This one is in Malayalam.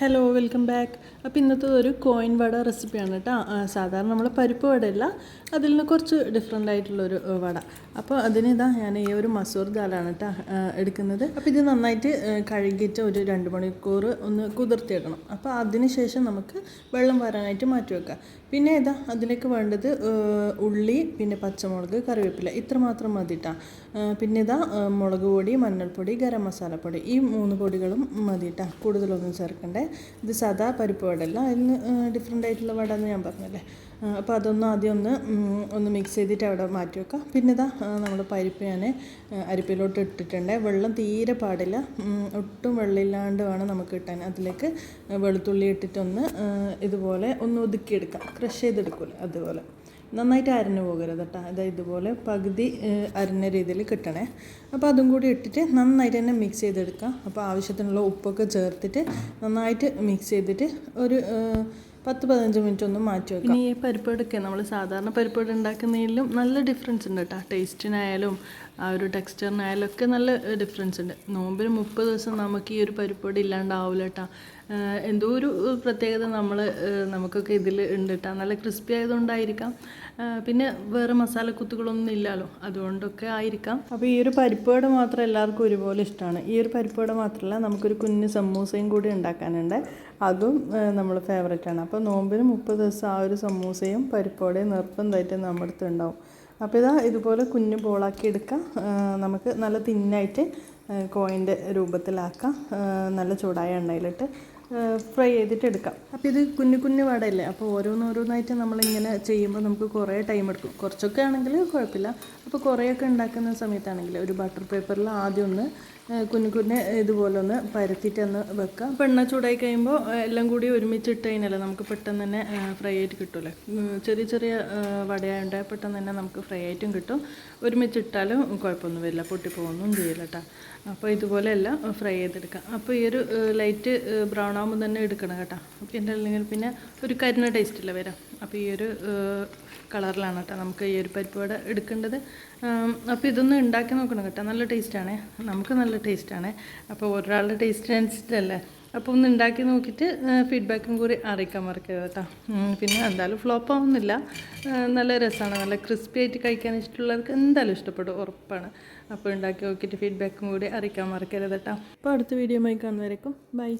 Hello welcome back. അപ്പോൾ ഇന്നത്തെ ഒരു കോയിൻ വട റെസിപ്പിയാണ് കേട്ടോ. സാധാരണ നമ്മൾ പരിപ്പ് വടയല്ല, അതിൽ നിന്ന് കുറച്ച് ഡിഫറെൻ്റ് ആയിട്ടുള്ളൊരു വട. അപ്പോൾ അതിനിതാ ഞാൻ ഈ ഒരു മസൂർ ദാലാണ് കേട്ടോ എടുക്കുന്നത്. അപ്പോൾ ഇത് നന്നായിട്ട് കഴുകിയിട്ട് ഒരു 2 മണിക്കൂർ ഒന്ന് കുതിർത്തിയിടണം. അപ്പോൾ അതിന് ശേഷം നമുക്ക് വെള്ളം വരാനായിട്ട് മാറ്റി വെക്കാം. പിന്നെ ഇതാ അതിലേക്ക് വേണ്ടത് ഉള്ളി, പിന്നെ പച്ചമുളക്, കറിവേപ്പില, ഇത്ര മാത്രം മതി കേട്ടോ. പിന്നെ ഇതാ മുളക് പൊടി, മഞ്ഞൾപ്പൊടി, ഗരം മസാലപ്പൊടി, ഈ 3 പൊടികളും മതി കേട്ടോ, കൂടുതലൊന്നും ചേർക്കണ്ടേ. ഇത് സാധാ പരിപ്പ് വടയല്ല, അതിന് ഡിഫറെൻ്റ് ആയിട്ടുള്ള വട എന്ന് ഞാൻ പറഞ്ഞല്ലേ. അപ്പോൾ അതൊന്നും ആദ്യം ഒന്ന് മിക്സ് ചെയ്തിട്ട് അവിടെ മാറ്റി വെക്കാം. പിന്നെ ഇതാ നമ്മൾ പരിപ്പ് ഞാൻ അരിപ്പയിലോട്ട് ഇട്ടിട്ടുണ്ട്. വെള്ളം തീരെ പാടില്ല, ഒട്ടും വെള്ളമില്ലാണ്ട് വേണം നമുക്ക് കിട്ടാൻ. അതിലേക്ക് വെളുത്തുള്ളി ഇട്ടിട്ടൊന്ന് ഇതുപോലെ ഒന്ന് ഒതുക്കിയെടുക്കാം, ക്രഷ് ചെയ്തെടുക്കില്ല, അതുപോലെ നന്നായിട്ട് അരഞ്ഞു പോകരുത് കേട്ടോ. അതായത് ഇതുപോലെ പകുതി അരഞ്ഞ രീതിയിൽ കിട്ടണേ. അപ്പോൾ അതും കൂടി ഇട്ടിട്ട് നന്നായിട്ട് തന്നെ മിക്സ് ചെയ്തെടുക്കാം. അപ്പോൾ ആവശ്യത്തിനുള്ള ഉപ്പൊക്കെ ചേർത്തിട്ട് നന്നായിട്ട് മിക്സ് ചെയ്തിട്ട് ഒരു 10-15 മിനിറ്റ് ഒന്ന് മാറ്റി വെക്കാം. ഇനി ഈ പരിപ്പടൊക്കെ നമ്മൾ സാധാരണ പരിപ്പട ഉണ്ടാക്കുന്നതിലും നല്ല ഡിഫറൻസ് ഉണ്ട് കേട്ടോ. ടേസ്റ്റിനായാലും ആ ഒരു ടെക്സ്ചറിനായാലും ഒക്കെ നല്ല ഡിഫറൻസ് ഉണ്ട്. നോമ്പിന് 30 ദിവസം നമുക്ക് ഈ ഒരു പരിപ്പടി ഇല്ലാണ്ടാവില്ല കേട്ടോ. എന്തോ ഒരു പ്രത്യേകത നമുക്കൊക്കെ ഇതിൽ ഉണ്ട് കേട്ടോ. നല്ല ക്രിസ്പി ആയതുകൊണ്ടായിരിക്കാം, പിന്നെ വേറെ മസാലക്കുത്തുകളൊന്നും ഇല്ലല്ലോ, അതുകൊണ്ടൊക്കെ ആയിരിക്കാം. അപ്പോൾ ഈ ഒരു പരിപ്പുവട മാത്രം എല്ലാവർക്കും ഒരുപോലെ ഇഷ്ടമാണ്. ഈ ഒരു പരിപ്പുവട മാത്രമല്ല, നമുക്കൊരു കുഞ്ഞ് സമൂസയും കൂടി ഉണ്ടാക്കാനുണ്ട്. അതും നമ്മൾ ഫേവറേറ്റാണ്. അപ്പോൾ നോമ്പിന് 30 ദിവസം ആ ഒരു സമൂസയും പരിപ്പുവടയും നിർബന്ധമായിട്ട് നമ്മുടെ അടുത്ത് ഉണ്ടാവും. അപ്പോൾ ഇതുപോലെ കുഞ്ഞ് ബോളാക്കി എടുക്കാം. നമുക്ക് നല്ല തിന്നായിട്ട് കോയിൻ്റെ രൂപത്തിലാക്കാം. നല്ല ചൂടായ എണ്ണയിലിട്ട് ഫ്രൈ ചെയ്തിട്ട് എടുക്കാം. അപ്പോൾ ഇത് കുഞ്ഞു വടയല്ലേ, അപ്പോൾ ഓരോന്നായിട്ട് നമ്മളിങ്ങനെ ചെയ്യുമ്പോൾ നമുക്ക് കുറേ ടൈം എടുക്കും. കുറച്ചൊക്കെ ആണെങ്കിൽ കുഴപ്പമില്ല. അപ്പോൾ കുറേയൊക്കെ ഉണ്ടാക്കുന്ന സമയത്താണെങ്കിൽ ഒരു ബട്ടർ പേപ്പറിൽ ആദ്യം ഒന്ന് കുഞ്ഞ് ഇതുപോലെ ഒന്ന് പരത്തിയിട്ട് ഒന്ന് വെക്കുക. അപ്പോൾ എണ്ണ ചൂടായി കഴിയുമ്പോൾ എല്ലാം കൂടി ഒരുമിച്ചിട്ട് കഴിഞ്ഞാലേ നമുക്ക് പെട്ടെന്ന് തന്നെ ഫ്രൈ ആയിട്ട് കിട്ടുമല്ലേ. ചെറിയ വടയായതുകൊണ്ട് പെട്ടെന്ന് തന്നെ നമുക്ക് ഫ്രൈ ആയിട്ടും കിട്ടും. ഒരുമിച്ചിട്ടാലും കുഴപ്പമൊന്നും വരില്ല, പൊട്ടിപ്പോകൊന്നും ചെയ്യില്ല കേട്ടോ. അപ്പോൾ ഇതുപോലെ എല്ലാം ഫ്രൈ ചെയ്തെടുക്കാം. അപ്പോൾ ഈ ഒരു ലൈറ്റ് ബ്രൗൺ ആകുമ്പോൾ തന്നെ എടുക്കണം കേട്ടോ. പിന്നെ അല്ലെങ്കിൽ പിന്നെ ഒരു കരിഞ്ഞ ടേസ്റ്റില്ല വരാം. അപ്പോൾ ഈ ഒരു കളറിലാണ് കേട്ടോ നമുക്ക് ഈ ഒരു പരിപ്പ് വട എടുക്കേണ്ടത്. അപ്പോൾ ഇതൊന്ന് ഉണ്ടാക്കി നോക്കണം കേട്ടോ. നല്ല ടേസ്റ്റാണ്, നമുക്ക് നല്ല ടേസ്റ്റാണ്. അപ്പോൾ ഒരാളുടെ ടേസ്റ്റിനനുസരിച്ചല്ലേ. അപ്പോൾ ഒന്ന് ഉണ്ടാക്കി നോക്കിയിട്ട് ഫീഡ്ബാക്കും കൂടി അറിയിക്കാൻ മറക്കരുത് കേട്ടോ. പിന്നെ എന്തായാലും ഫ്ലോപ്പ് ആവുന്നില്ല, നല്ല രസമാണ്. നല്ല ക്രിസ്പി ആയിട്ട് കഴിക്കാൻ ഇഷ്ടമുള്ളവർക്ക് എന്തായാലും ഇഷ്ടപ്പെടും, ഉറപ്പാണ്. അപ്പോൾ ഉണ്ടാക്കി നോക്കിയിട്ട് ഫീഡ്ബാക്കും കൂടി അറിയിക്കാൻ മറക്കരുത് കേട്ടോ. അപ്പോൾ അടുത്ത വീഡിയോ ആയി കാണുന്നവരേക്കും ബൈ.